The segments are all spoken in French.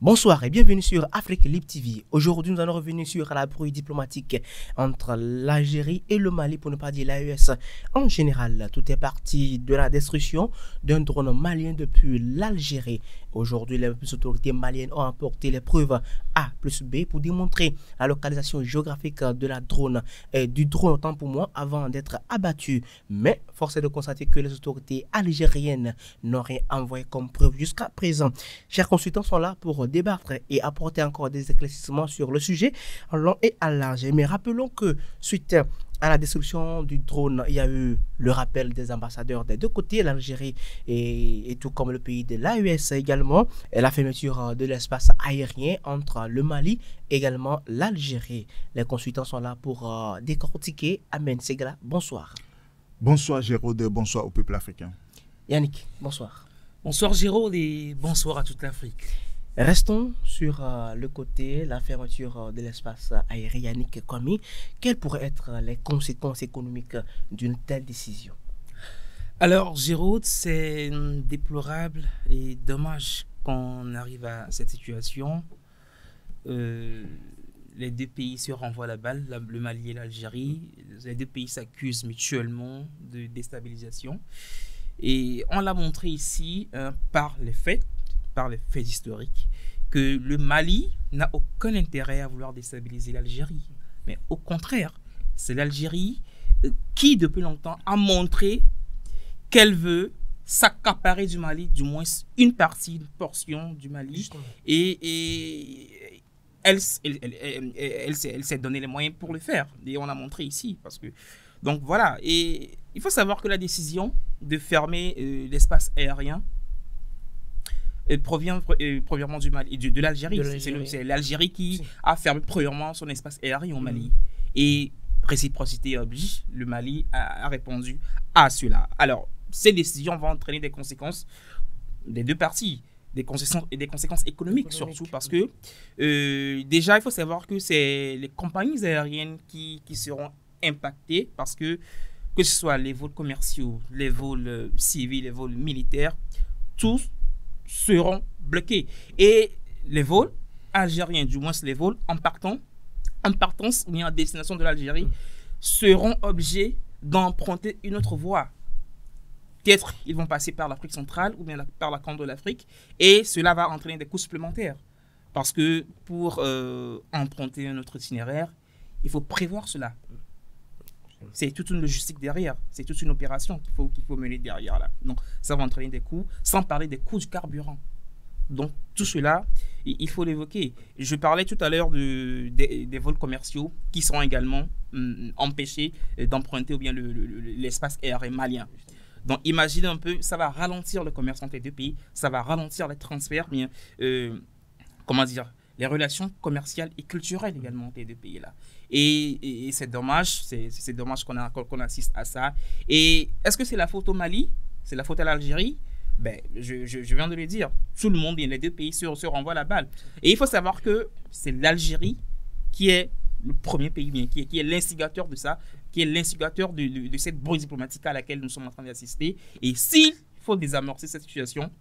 Bonsoir et bienvenue sur Afrique Libre TV. Aujourd'hui, nous allons revenir sur la brouille diplomatique entre l'Algérie et le Mali, pour ne pas dire l'AES. En général, tout est parti de la destruction d'un drone malien depuis l'Algérie. Aujourd'hui, les autorités maliennes ont apporté les preuves A plus B pour démontrer la localisation géographique de la drone et du drone, autant pour moi, avant d'être abattu. Mais force est de constater que les autorités algériennes n'ont rien envoyé comme preuve jusqu'à présent. Chers consultants sont là pour débattre et apporter encore des éclaircissements sur le sujet en long et à large. Mais rappelons que suite à la destruction du drone, il y a eu le rappel des ambassadeurs des deux côtés, l'Algérie et tout comme le pays de l'AES également, et la fermeture de l'espace aérien entre le Mali et également l'Algérie. Les consultants sont là pour décortiquer. Amen Segala, bonsoir. Bonsoir Gérald, bonsoir au peuple africain. Yannick, bonsoir. Bonsoir Gérald et bonsoir à toute l'Afrique. Restons sur le côté, la fermeture de l'espace aérien. Yannick Kwame, quelles pourraient être les conséquences économiques d'une telle décision? Alors Gérald, c'est déplorable et dommage qu'on arrive à cette situation. Les deux pays se renvoient la balle, le Mali et l'Algérie. Les deux pays s'accusent mutuellement de déstabilisation. Et on l'a montré ici par les faits historiques, que le Mali n'a aucun intérêt à vouloir déstabiliser l'Algérie. Mais au contraire, c'est l'Algérie qui, depuis longtemps, a montré qu'elle veut s'accaparer du Mali, du moins une portion du Mali. Et elle s'est donné les moyens pour le faire. Et on l'a montré ici. Donc voilà. Et il faut savoir que la décision de fermer l'espace aérien provient premièrement du Mali, de l'Algérie. C'est l'Algérie qui a fermé premièrement son espace aérien au Mali. Et réciprocité oblige, le Mali a répondu à cela. Alors, ces décisions vont entraîner des conséquences des deux parties, des conséquences économiques surtout, parce que déjà, il faut savoir que c'est les compagnies aériennes qui seront impactées, parce que ce soit les vols commerciaux, les vols civils, les vols militaires, tous seront bloqués. Et les vols algériens, du moins les vols en partance ou en destination de l'Algérie, seront obligés d'emprunter une autre voie. Peut-être ils vont passer par l'Afrique centrale ou bien par la Corne de l'Afrique, et cela va entraîner des coûts supplémentaires. Parce que pour emprunter un autre itinéraire, il faut prévoir cela. C'est toute une logistique derrière, c'est toute une opération qu'il faut mener derrière là. Donc ça va entraîner des coûts, sans parler des coûts du carburant. Donc tout cela, il faut l'évoquer. Je parlais tout à l'heure des vols commerciaux qui seront également empêchés d'emprunter ou bien l'espace aérien malien. Donc imagine un peu, ça va ralentir le commerce entre les deux pays, ça va ralentir les transferts, bien, les relations commerciales et culturelles également entre les deux pays là. Et c'est dommage, c'est dommage qu'on assiste à ça. Et est-ce que c'est la faute au Mali? C'est la faute à l'Algérie? Ben, je viens de le dire. Tout le monde, les deux pays se renvoient la balle. Et il faut savoir que c'est l'Algérie qui est le premier pays, bien, qui est l'instigateur de ça, qui est l'instigateur de cette brouille diplomatique à laquelle nous sommes en train d'assister. Et s'il faut désamorcer cette situation,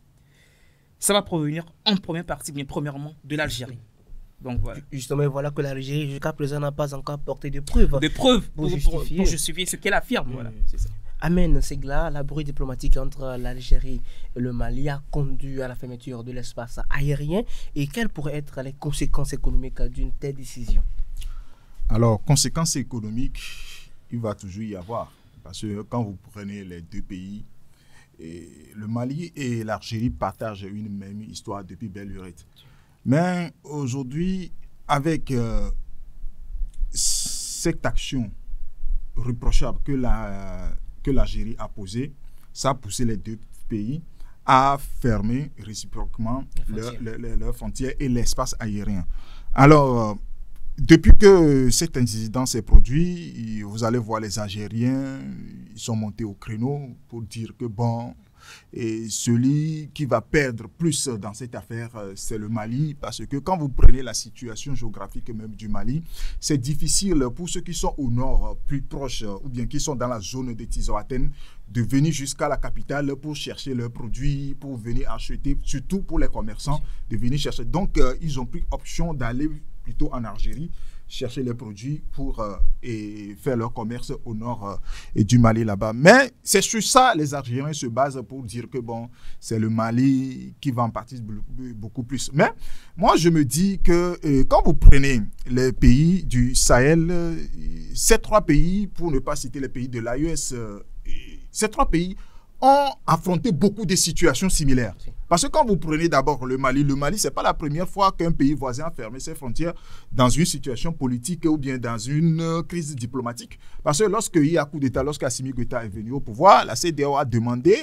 ça va provenir en première partie, bien premièrement, de l'Algérie. Donc voilà. Justement, voilà que l'Algérie, jusqu'à présent, n'a pas encore apporté de preuves. Pour justifier ce qu'elle affirme. Voilà, c'est ça. Amen Segla, la brouille diplomatique entre l'Algérie et le Mali a conduit à la fermeture de l'espace aérien. Et quelles pourraient être les conséquences économiques d'une telle décision? Alors, conséquences économiques, il va toujours y avoir. Parce que quand vous prenez les deux pays, le Mali et l'Algérie partagent une même histoire depuis belle lurette. Mais aujourd'hui, avec cette action reprochable que l'Algérie a posée, ça a poussé les deux pays à fermer réciproquement leurs frontières et l'espace aérien. Alors, depuis que cet incident s'est produit, vous allez voir les Algériens, ils sont montés au créneau pour dire que bon, et celui qui va perdre plus dans cette affaire, c'est le Mali, parce que quand vous prenez la situation géographique même du Mali, c'est difficile pour ceux qui sont au nord, plus proches, ou bien qui sont dans la zone de Tizoaten, de venir jusqu'à la capitale pour chercher leurs produits, pour venir acheter, surtout pour les commerçants, de venir chercher. Donc, ils ont pris option d'aller plutôt en Algérie, chercher les produits pour et faire leur commerce au nord et du Mali là-bas. Mais c'est sur ça les Algériens se basent pour dire que bon, c'est le Mali qui va en partie beaucoup plus. Mais moi, je me dis que quand vous prenez les pays du Sahel, ces 3 pays, pour ne pas citer les pays de l'AES, ces 3 pays ont affronté beaucoup de situations similaires. Parce que quand vous prenez d'abord le Mali, ce n'est pas la première fois qu'un pays voisin a fermé ses frontières dans une situation politique ou bien dans une crise diplomatique. Parce que lorsqu'il y a coup d'État, lorsqu'Assimi Goïta est venu au pouvoir, la CEDEAO a demandé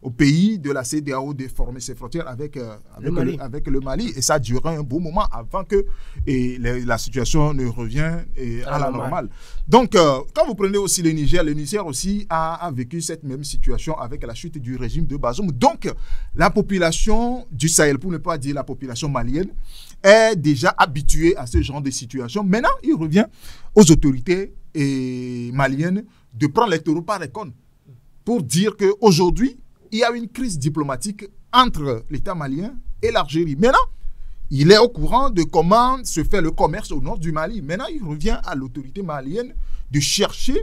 au pays de la CEDEAO de former ses frontières avec le Mali. Et ça a duré un bon moment avant que la situation ne revienne à la normale. Donc, quand vous prenez aussi le Niger aussi a vécu cette même situation avec la chute du régime de Bazoum. Donc, la population du Sahel, pour ne pas dire la population malienne, est déjà habituée à ce genre de situation. Maintenant, il revient aux autorités maliennes de prendre les taureaux par les cornes pour dire qu'aujourd'hui, il y a une crise diplomatique entre l'État malien et l'Algérie. Maintenant, il est au courant de comment se fait le commerce au nord du Mali. Maintenant, il revient à l'autorité malienne de chercher,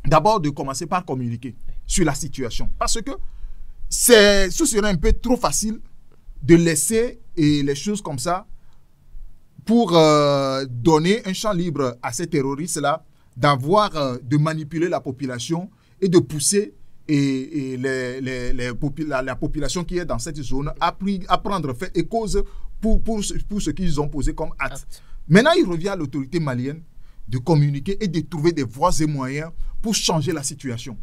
d'abord de commencer par communiquer sur la situation. Parce que ce serait un peu trop facile de laisser les choses comme ça pour donner un champ libre à ces terroristes-là, de manipuler la population et de pousser la population qui est dans cette zone à prendre fait et cause pour ce qu'ils ont posé comme acte. Maintenant, il revient à l'autorité malienne de communiquer et de trouver des voies et moyens pour changer la situation.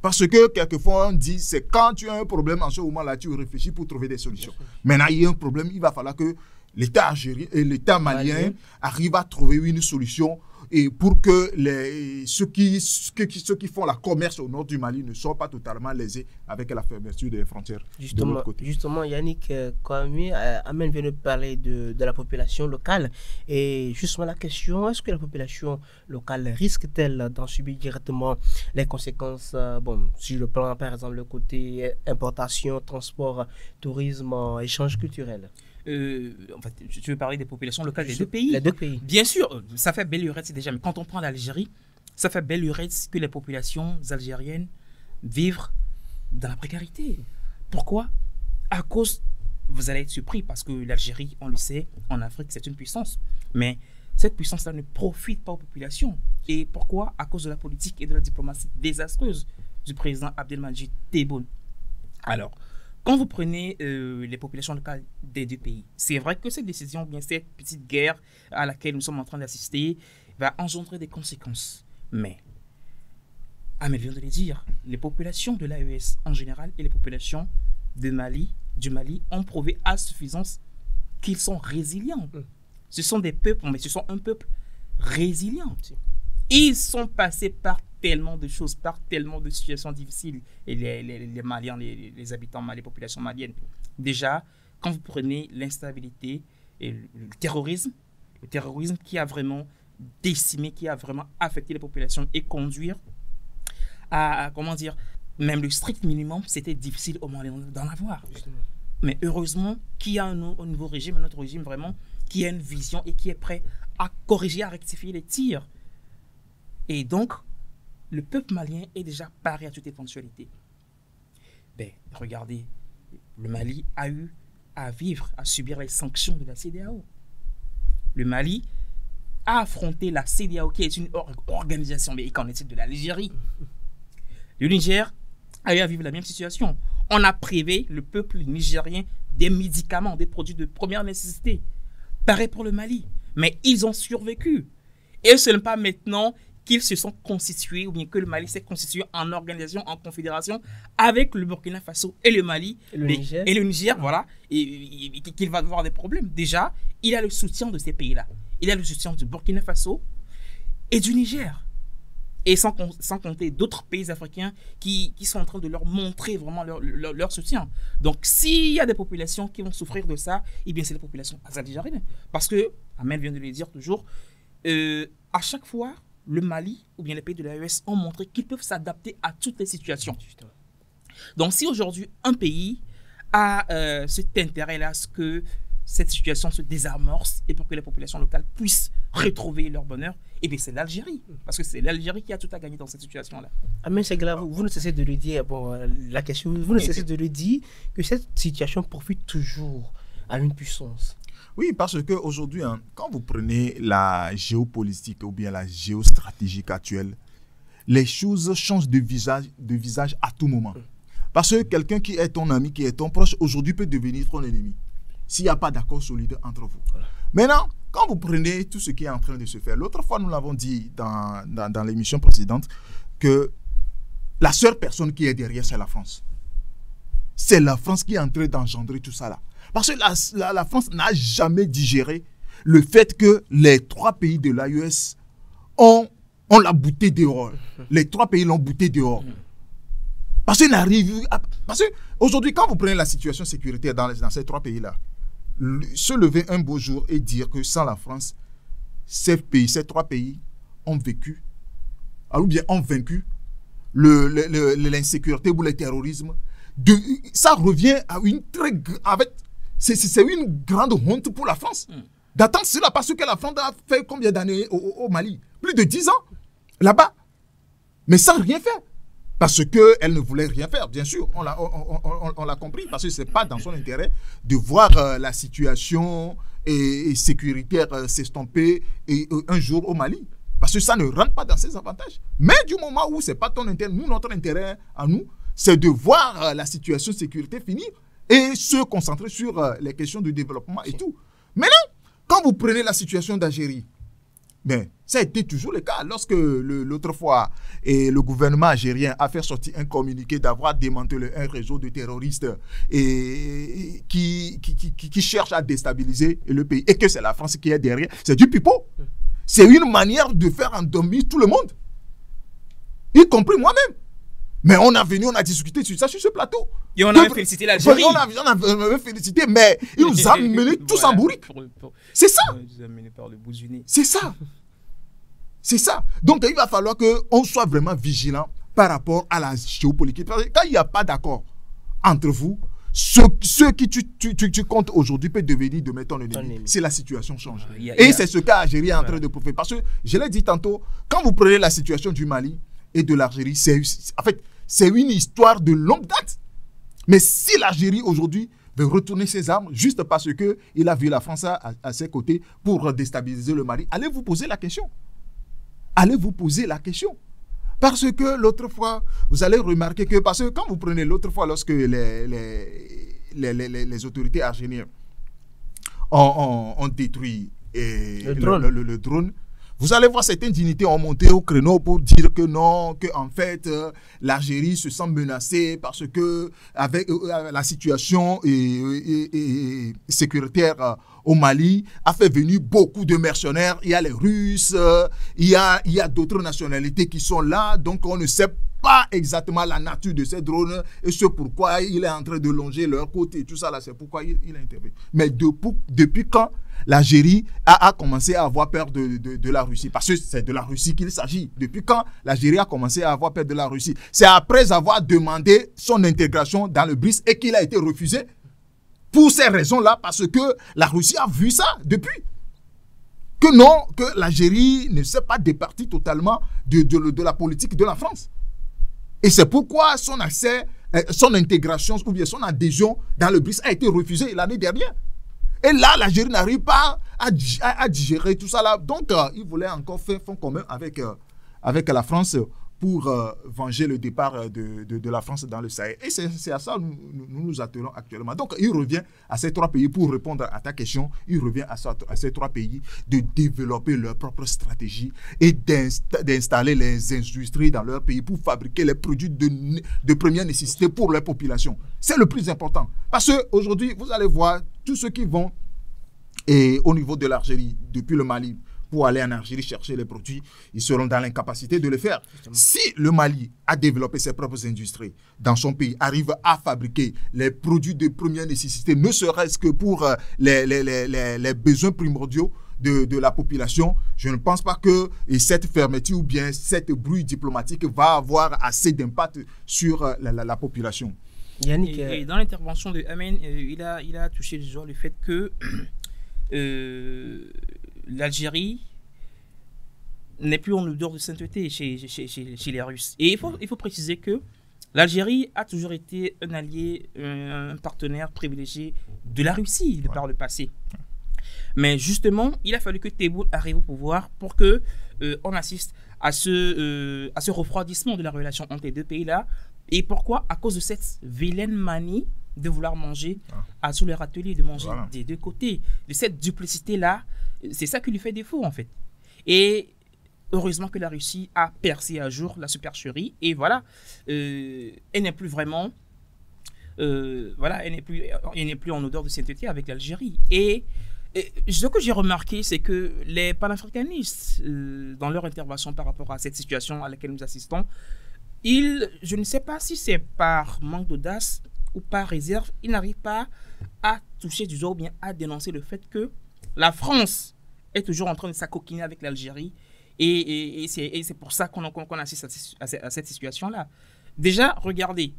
Parce que quelquefois, on dit, c'est quand tu as un problème, en ce moment-là, tu réfléchis pour trouver des solutions. Maintenant, il y a un problème, il va falloir que l'État algérien et l'État malien arrivent à trouver une solution et pour que ceux qui font la commerce au nord du Mali ne soient pas totalement lésés avec la fermeture des frontières de l'autre côté. Justement, Yannick Kouamé, Amen vient de parler de la population locale. Et justement, la question, est-ce que la population locale risque-t-elle d'en subir directement les conséquences sur le plan, par exemple, le côté importation, transport, tourisme, échange culturel? En fait, tu veux parler des populations locales des 2 pays? Les 2 pays. Bien sûr, ça fait belle lurette déjà, mais quand on prend l'Algérie, ça fait belle lurette que les populations algériennes vivent dans la précarité. Pourquoi? À cause, vous allez être surpris, parce que l'Algérie, on le sait, en Afrique, c'est une puissance. Mais cette puissance-là ne profite pas aux populations. Et pourquoi? À cause de la politique et de la diplomatie désastreuse du président Abdelmadjid Tebboune. Alors, quand vous prenez les populations locales des 2 pays, c'est vrai que cette décision, bien cette petite guerre à laquelle nous sommes en train d'assister, va engendrer des conséquences. Mais, Ahmed vient de le dire, les populations de l'AES en général et les populations du Mali ont prouvé à suffisance qu'ils sont résilients. Ce sont des peuples, mais ce sont un peuple résilient. Ils sont passés par tellement de choses, par tellement de situations difficiles. Et les Maliens, les habitants, les populations maliennes. Déjà, quand vous prenez l'instabilité et le terrorisme qui a vraiment décimé, qui a vraiment affecté les populations et conduire à comment dire, même le strict minimum, c'était difficile au Mali d'en avoir. Mais heureusement qu'il y a un nouveau régime, un autre régime vraiment, qui a une vision et qui est prêt à corriger, à rectifier les tirs. Et donc, le peuple malien est déjà paré à toute éventualité. Regardez, le Mali a eu à vivre, à subir les sanctions de la CEDEAO. Le Mali a affronté la CEDEAO, qui est une organisation, mais qu'en est-il de l'Algérie? Le Niger a eu à vivre la même situation. On a privé le peuple nigérien des médicaments, des produits de première nécessité. Pareil pour le Mali. Mais ils ont survécu. Et ce n'est pas maintenant qu'ils se sont constitués, ou bien que le Mali s'est constitué en organisation, en confédération avec le Burkina Faso et le Mali et le Niger, voilà, et qu'il va avoir des problèmes. Déjà, il a le soutien de ces pays-là. Il a le soutien du Burkina Faso et du Niger. Et sans compter d'autres pays africains qui sont en train de leur montrer vraiment leur soutien. Donc, s'il y a des populations qui vont souffrir de ça, eh bien, c'est les populations azerbaïdjanaises. Parce que, Amel vient de le dire toujours, à chaque fois, le Mali ou bien les pays de l'AES ont montré qu'ils peuvent s'adapter à toutes les situations. Justement. Donc, si aujourd'hui, un pays a cet intérêt-là à ce que cette situation se désamorce et pour que les populations locales puissent retrouver leur bonheur, eh bien c'est l'Algérie. Parce que c'est l'Algérie qui a tout à gagner dans cette situation-là. Amen Chegla, vous ne cessez de le dire, la question, vous ne cessez de le dire, que cette situation profite toujours à une puissance. Oui, parce qu'aujourd'hui, quand vous prenez la géopolitique ou bien la géostratégique actuelle, les choses changent de visage à tout moment. Parce que quelqu'un qui est ton ami, qui est ton proche, aujourd'hui peut devenir ton ennemi, s'il n'y a pas d'accord solide entre vous. Voilà. Maintenant, quand vous prenez tout ce qui est en train de se faire, l'autre fois, nous l'avons dit dans l'émission précédente, que la seule personne qui est derrière, c'est la France. C'est la France qui est en train d'engendrer tout ça là. Parce que la France n'a jamais digéré le fait que les 3 pays de l'AES ont la bouté dehors. Les 3 pays l'ont bouté dehors. Parce qu'aujourd'hui, quand vous prenez la situation sécuritaire dans ces 3 pays-là, se lever un beau jour et dire que sans la France, ces 3 pays ont vécu, ou bien ont vaincu l'insécurité ou le terrorisme, ça revient à une très c'est une grande honte pour la France d'attendre cela, parce que la France a fait combien d'années au Mali? Plus de 10 ans là-bas, mais sans rien faire. Parce qu'elle ne voulait rien faire, bien sûr, on l'a compris, parce que ce n'est pas dans son intérêt de voir la situation sécuritaire s'estomper un jour au Mali. Parce que ça ne rentre pas dans ses avantages. Mais du moment où ce n'est pas ton intérêt, notre intérêt à nous, c'est de voir la situation sécurité finir et se concentrer sur les questions de développement et tout. Maintenant, quand vous prenez la situation d'Algérie, mais ça a été toujours le cas. Lorsque l'autre fois, le gouvernement algérien a fait sortir un communiqué d'avoir démantelé un réseau de terroristes qui cherchent à déstabiliser le pays, et que c'est la France qui est derrière, c'est du pipeau. C'est une manière de faire endormir tout le monde, y compris moi-même. Mais on a discuté sur ça, sur ce plateau. Et on avait félicité l'Algérie. On avait félicité, mais il nous a menés tous en bourrique. C'est ça. C'est ça. C'est ça. Donc, il va falloir qu'on soit vraiment vigilant par rapport à la géopolitique. Parce que quand il n'y a pas d'accord entre vous, ceux qui tu comptes aujourd'hui peut devenir demain ton ennemi. Si la situation change. Et c'est ce qu'Algérie est en train de prouver. Parce que, je l'ai dit tantôt, quand vous prenez la situation du Mali et de l'Algérie, c'est une histoire de longue date. Mais si l'Algérie aujourd'hui veut retourner ses armes juste parce qu'il a vu la France à ses côtés pour déstabiliser le Mali, allez vous poser la question. Allez vous poser la question. Parce que l'autre fois, vous allez remarquer que, parce que quand vous prenez l'autre fois, lorsque les autorités algériennes ont détruit le drone, vous allez voir certaines dignités ont monté au créneau pour dire que non, que en fait, l'Algérie se sent menacée parce que avec la situation sécuritaire au Mali a fait venir beaucoup de mercenaires. Il y a les Russes, il y a d'autres nationalités qui sont là, donc on ne sait pas exactement la nature de ces drones et c'est pourquoi il est en train de longer leur côté. Tout ça là, c'est pourquoi il a intervenu. Mais depuis quand l'Algérie a commencé à avoir peur de la Russie? Parce que c'est de la Russie qu'il s'agit. Depuis quand l'Algérie a commencé à avoir peur de la Russie? C'est après avoir demandé son intégration dans le BRICS et qu'il a été refusé. Pour ces raisons-là, parce que la Russie a vu ça depuis. Que non, que l'Algérie ne s'est pas départie totalement de la politique de la France. Et c'est pourquoi son accès, son intégration ou bien son adhésion dans le BRICS a été refusée l'année dernière. Et là, l'Algérie n'arrive pas à digérer tout ça là. Donc, il voulait encore faire fond commun avec la France pour venger le départ de la France dans le Sahel. Et c'est à ça que nous attelons actuellement. Donc, il revient à ces 3 pays, pour répondre à ta question, il revient à ces 3 pays de développer leur propre stratégie et d'installer les industries dans leur pays pour fabriquer les produits de première nécessité pour leur population. C'est le plus important. Parce qu'aujourd'hui, vous allez voir tous ceux qui vont au niveau de l'Algérie, depuis le Mali, pour aller en Algérie chercher les produits, ils seront dans l'incapacité de le faire. Si le Mali a développé ses propres industries dans son pays, arrive à fabriquer les produits de première nécessité, ne serait-ce que pour les besoins primordiaux de la population, je ne pense pas que cette fermeture ou bien cette bruit diplomatique va avoir assez d'impact sur la population. Yannick, et dans l'intervention de Amen, il a touché du doigt le fait que l'Algérie n'est plus en odeur de sainteté chez les Russes. Et il faut préciser que l'Algérie a toujours été un allié, un partenaire privilégié de la Russie par le passé. Mais justement, il a fallu que Tebboune arrive au pouvoir pour que on assiste à ce refroidissement de la relation entre les deux pays-là. Et pourquoi? À cause de cette vilaine manie de vouloir manger sous leur atelier, de manger des deux côtés. De cette duplicité-là, c'est ça qui lui fait défaut en fait. Et heureusement que la Russie a percé à jour la supercherie. Et voilà, elle n'est plus vraiment... elle n'est plus en odeur de sainteté avec l'Algérie. Et ce que j'ai remarqué, c'est que les panafricanistes, dans leur intervention par rapport à cette situation à laquelle nous assistons, je ne sais pas si c'est par manque d'audace ou par réserve, ils n'arrivent pas à toucher du doigt ou bien à dénoncer le fait que la France est toujours en train de s'acoquiner avec l'Algérie. Et c'est pour ça qu'on assiste à cette situation-là. Déjà, regardez,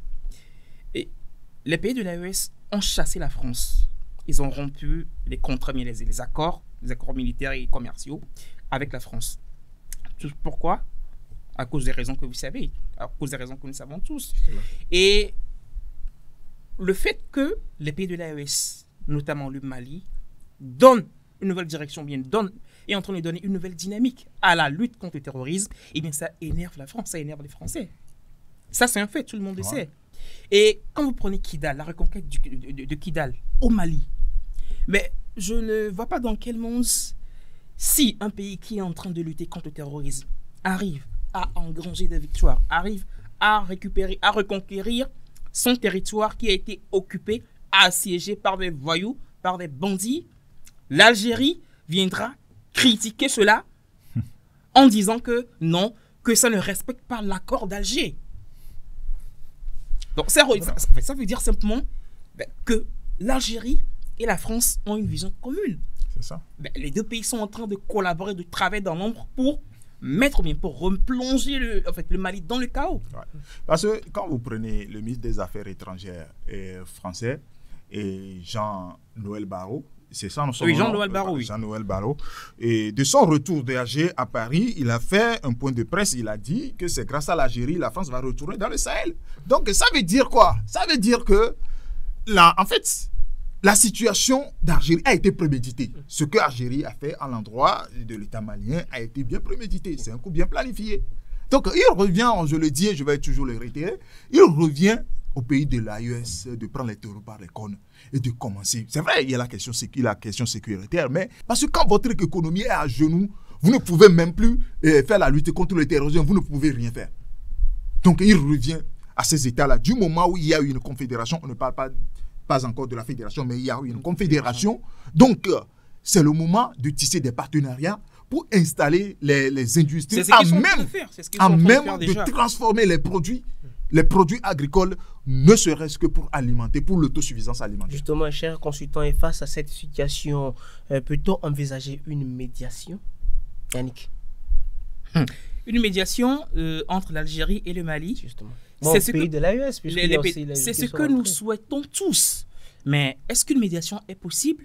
les pays de l'AES ont chassé la France. Ils ont rompu les contrats, les accords militaires et commerciaux avec la France. Pourquoi? À cause des raisons que vous savez, à cause des raisons que nous savons tous. Et le fait que les pays de l'AES, notamment le Mali, donnent une nouvelle direction, est en train de donner une nouvelle dynamique à la lutte contre le terrorisme, et bien ça énerve la France, ça énerve les Français. Ça, c'est un fait, tout le monde le sait. Et quand vous prenez Kidal, la reconquête de Kidal au Mali, mais je ne vois pas dans quel monde, si un pays qui est en train de lutter contre le terrorisme arrive à engranger des victoires, arrive à récupérer, à reconquérir son territoire qui a été occupé, assiégé par des voyous, par des bandits, l'Algérie viendra critiquer cela en disant que non, que ça ne respecte pas l'accord d'Alger. Donc ça veut dire simplement que l'Algérie et la France ont une vision commune. C'est ça. Les deux pays sont en train de collaborer, de travailler dans l'ombre pour pour replonger le Mali dans le chaos. Ouais. Parce que quand vous prenez le ministre des Affaires étrangères français et Jean-Noël Barrot, c'est ça, oui, Jean-Noël Barrot, oui. Jean-Noël Barrot. Et de son retour d'Alger à Paris, il a fait un point de presse. Il a dit que c'est grâce à l'Algérie, la France va retourner dans le Sahel. Donc, ça veut dire quoi? Ça veut dire que, là, en fait, la situation d'Algérie a été préméditée. Ce que l'Algérie a fait à l'endroit de l'État malien a été bien prémédité. C'est un coup bien planifié. Donc, il revient, je le dis et je vais toujours le réitérer, il revient au pays de l'AES de prendre les taureaux par les cornes et de commencer. C'est vrai, il y a la question sécuritaire, mais parce que quand votre économie est à genoux, vous ne pouvez même plus faire la lutte contre le terrorisme, vous ne pouvez rien faire. Donc, il revient à ces États-là. Du moment où il y a eu une confédération, on ne parle pas encore de la fédération, mais il y a eu une confédération. Donc, c'est le moment de tisser des partenariats pour installer les industries, à même de transformer les produits agricoles, ne serait-ce que pour alimenter, pour l'autosuffisance alimentaire. Justement, cher consultant, et face à cette situation, peut-on envisager une médiation? Yannick. Une médiation entre l'Algérie et le Mali. Justement. C'est ce pays de l'AES. C'est ce que nous souhaitons tous. Mais est-ce qu'une médiation est possible?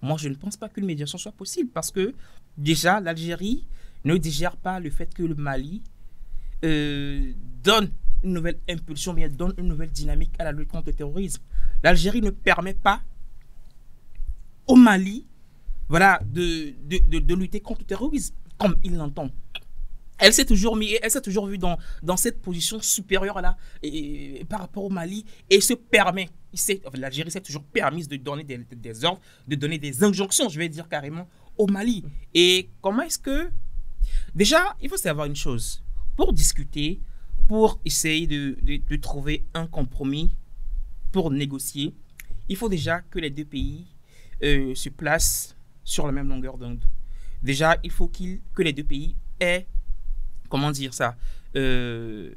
Moi, je ne pense pas qu'une médiation soit possible parce que déjà, l'Algérie ne digère pas le fait que le Mali donne une nouvelle impulsion, bien donne une nouvelle dynamique à la lutte contre le terrorisme. L'Algérie ne permet pas au Mali de lutter contre le terrorisme comme il l'entend. Elle s'est toujours vue dans cette position supérieure là par rapport au Mali et l'Algérie s'est toujours permise de donner des ordres, de donner des injonctions, je vais dire carrément, au Mali. Et comment est-ce que... Déjà, il faut savoir une chose. Pour discuter, pour essayer de trouver un compromis, pour négocier, il faut déjà que les deux pays se placent sur la même longueur d'onde. Déjà, il faut que les deux pays aient, comment dire ça, il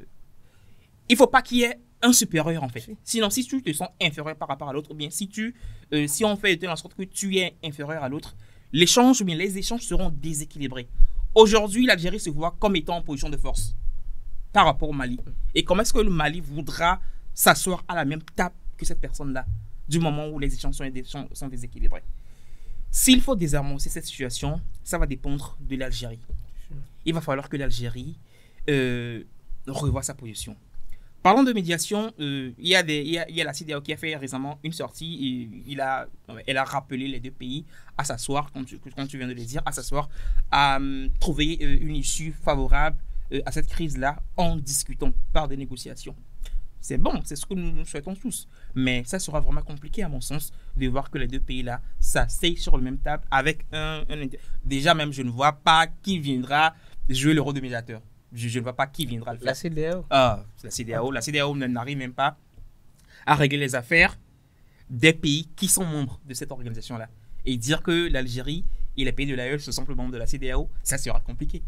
ne faut pas qu'il y ait un supérieur en fait. Sinon, si tu te sens inférieur par rapport à l'autre, ou bien si on fait de telle sorte que tu es inférieur à l'autre, l'échange ou bien les échanges seront déséquilibrés. Aujourd'hui, l'Algérie se voit comme étant en position de force par rapport au Mali. Et comment est-ce que le Mali voudra s'asseoir à la même table que cette personne-là, du moment où les échanges sont déséquilibrés? S'il faut désarmer cette situation, ça va dépendre de l'Algérie. Il va falloir que l'Algérie revoie sa position. Parlons de médiation, il y a la CEDEAO qui a fait récemment une sortie et elle a rappelé les deux pays à s'asseoir, comme tu viens de le dire, à s'asseoir, à trouver une issue favorable à cette crise-là en discutant par des négociations. C'est bon, c'est ce que nous souhaitons tous. Mais ça sera vraiment compliqué, à mon sens, de voir que les deux pays-là s'asseyent sur la même table avec Déjà même, je ne vois pas qui viendra jouer le rôle de médiateur. Je ne vois pas qui viendra le faire. La CEDEAO. La CEDEAO n'arrive même pas à régler les affaires des pays qui sont membres de cette organisation-là. Et dire que l'Algérie et les pays de l'AE sont simplement membres de la CEDEAO, ça sera compliqué.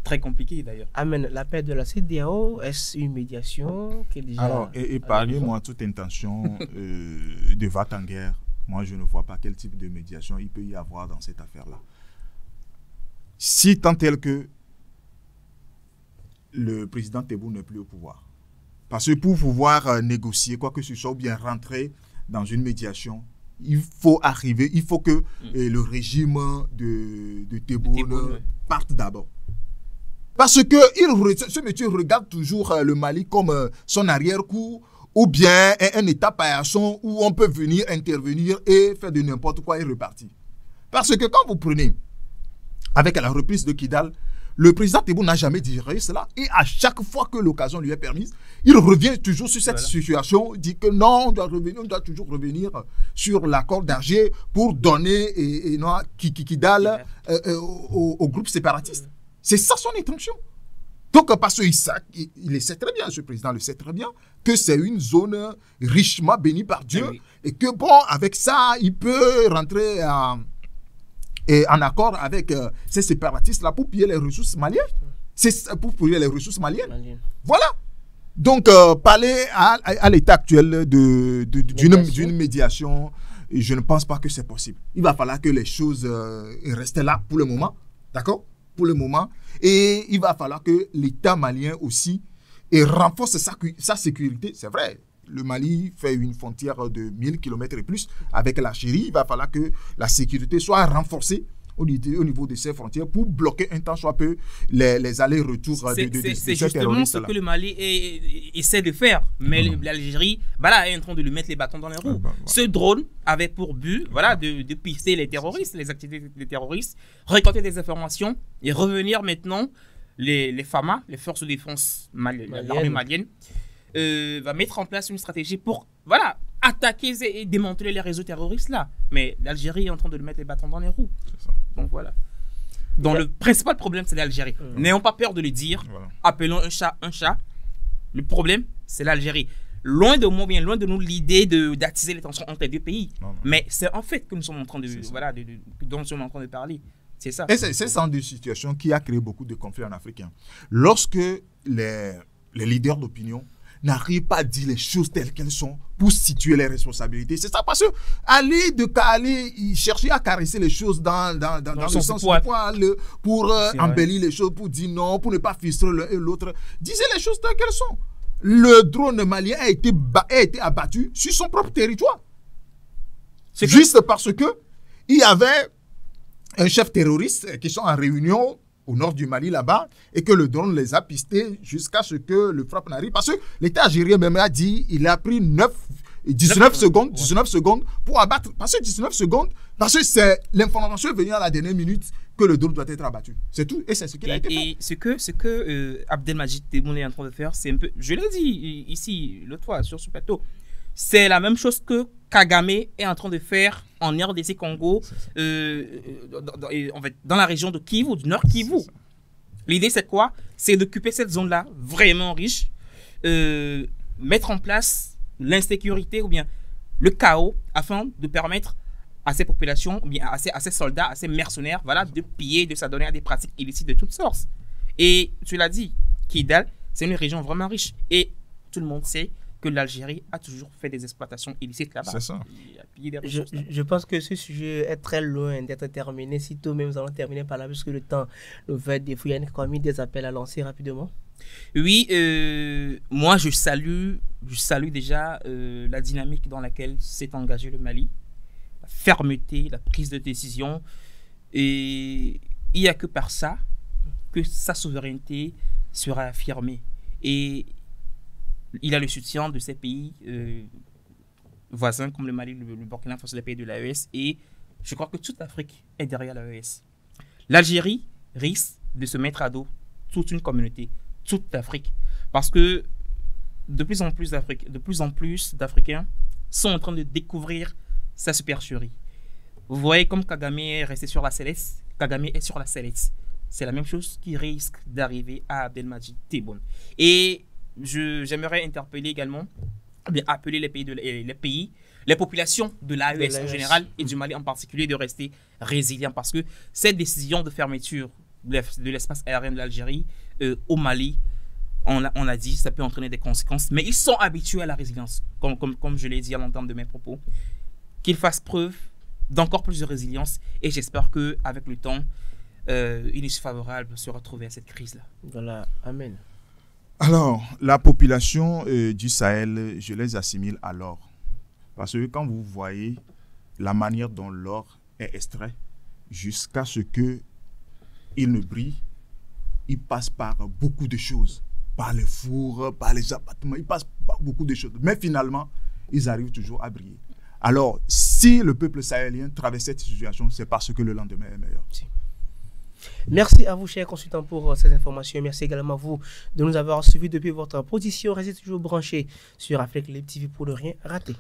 Très compliqué d'ailleurs. Amen. L'appel de la CEDEAO, est-ce une médiation qui est déjà... Alors, épargnez-moi toute intention de va-t-en-guerre. Moi, je ne vois pas quel type de médiation il peut y avoir dans cette affaire-là. Si tant est que le président Tebboune n'est plus au pouvoir. Parce que pour pouvoir négocier quoi que ce soit ou bien rentrer dans une médiation, il faut que le régime de Tebboune parte d'abord. Parce que ce monsieur regarde toujours le Mali comme son arrière-cour ou bien un état paillasson où on peut venir intervenir et faire de n'importe quoi et repartir. Parce que quand vous prenez, avec la reprise de Kidal, le président Tebboune n'a jamais digéré cela. Et à chaque fois que l'occasion lui est permise, il revient toujours sur cette situation, dit que non, on doit toujours revenir sur l'accord d'Alger pour donner Kidal au groupe séparatiste. C'est ça son intention. Donc, parce qu'il le sait très bien, ce président le sait très bien, que c'est une zone richement bénie par Dieu. Et que bon, avec ça, il peut rentrer en accord avec ces séparatistes-là pour piller les ressources maliennes. C'est pour piller les ressources maliennes. Voilà. Donc, parler à l'état actuel d'une médiation, je ne pense pas que c'est possible. Il va falloir que les choses restent là pour le moment. D'accord? Pour le moment. Et il va falloir que l'État malien aussi renforce sa sécurité. C'est vrai. Le Mali fait une frontière de 1000 km et plus avec l'Algérie. Il va falloir que la sécurité soit renforcée au niveau de ces frontières pour bloquer un temps soit peu les allers-retours de c'est justement ce que le Mali essaie de faire. Mais l'Algérie est en train de lui mettre les bâtons dans les roues. Ce drone avait pour but de pister les terroristes, les activités des terroristes, récolter des informations et revenir maintenant, les FAMA, les forces de défense l'armée malienne, va mettre en place une stratégie pour attaquer et démanteler les réseaux terroristes là. Mais l'Algérie est en train de lui mettre les bâtons dans les roues. Donc voilà. Donc le principal problème, c'est l'Algérie. N'ayons pas peur de le dire. Appelons un chat un chat. Le problème, c'est l'Algérie. Loin de moi, bien loin de nous l'idée d'attiser les tensions entre les deux pays. Non. Mais c'est en fait que nous sommes en train dont nous sommes en train de parler. C'est ça. Et c'est ce genre de situation qui a créé beaucoup de conflits en Afrique. Lorsque les leaders d'opinion n'arrivent pas à dire les choses telles qu'elles sont pour situer les responsabilités. C'est ça, parce que aller chercher à caresser les choses dans le sens du poil pour embellir les choses, pour dire non, pour ne pas frustrer l'un et l'autre. Disez les choses telles qu'elles sont. Le drone malien a été abattu sur son propre territoire. Juste parce que il y avait un chef terroriste qui sont en réunion au nord du Mali là-bas, et que le drone les a pistés jusqu'à ce que le frappe n'arrive. Parce que l'État algérien même a dit il a pris 19 secondes pour abattre. Parce que 19 secondes, parce que c'est l'information venue à la dernière minute que le drone doit être abattu. C'est tout, et c'est ce qu'il a été fait. Et ce que Abdelmajid Tebboune est en train de faire, c'est un peu, je l'ai dit ici l'autre fois sur ce plateau, c'est la même chose que Kagame est en train de faire en RDC Congo, dans la région de Kivu, du Nord Kivu. L'idée, c'est quoi? C'est d'occuper cette zone-là vraiment riche, mettre en place l'insécurité ou bien le chaos afin de permettre à ces populations, bien à ces soldats, à ces mercenaires, voilà, de piller, de s'adonner à des pratiques illicites de toutes sortes. Et tu l'as dit, Kidal, c'est une région vraiment riche. Et tout le monde sait que l'Algérie a toujours fait des exploitations illicites là-bas. C'est ça. Je pense que ce sujet est très loin d'être terminé. Sitôt même, nous allons terminer par là, puisque le temps nous fait défouiller. Il y a quand même des appels à lancer rapidement. Oui, moi je salue déjà la dynamique dans laquelle s'est engagé le Mali, la fermeté, la prise de décision. Et il n'y a que par ça que sa souveraineté sera affirmée. Et il a le soutien de ces pays voisins comme le Mali, le Burkina Faso, les pays de l'AES. Et je crois que toute l'Afrique est derrière l'AES. L'Algérie risque de se mettre à dos toute une communauté, toute l'Afrique. Parce que de plus en plus d'Africains sont en train de découvrir sa supercherie. Vous voyez comme Kagame est resté sur la sellette, Kagame est sur la sellette. C'est la même chose qui risque d'arriver à Abdelmadjid Tebboune. Et j'aimerais interpeller également, bien appeler les populations de l'AES en général et du Mali en particulier de rester résilients parce que cette décision de fermeture de l'espace aérien de l'Algérie au Mali, on l'a dit, ça peut entraîner des conséquences, mais ils sont habitués à la résilience, comme je l'ai dit à l'entame de mes propos, qu'ils fassent preuve d'encore plus de résilience et j'espère qu'avec le temps, une issue favorable se retrouver à cette crise-là. Voilà, amen. Alors, la population du Sahel, je les assimile à l'or. Parce que quand vous voyez la manière dont l'or est extrait, jusqu'à ce qu'il ne brille, il passe par beaucoup de choses. Par les fours, par les appartements, il passe par beaucoup de choses. Mais finalement, ils arrivent toujours à briller. Alors, si le peuple sahélien traverse cette situation, c'est parce que le lendemain est meilleur. Merci à vous, chers consultants, pour ces informations. Merci également à vous de nous avoir suivis depuis votre position. Restez toujours branchés sur Afrique Libre TV pour ne rien rater.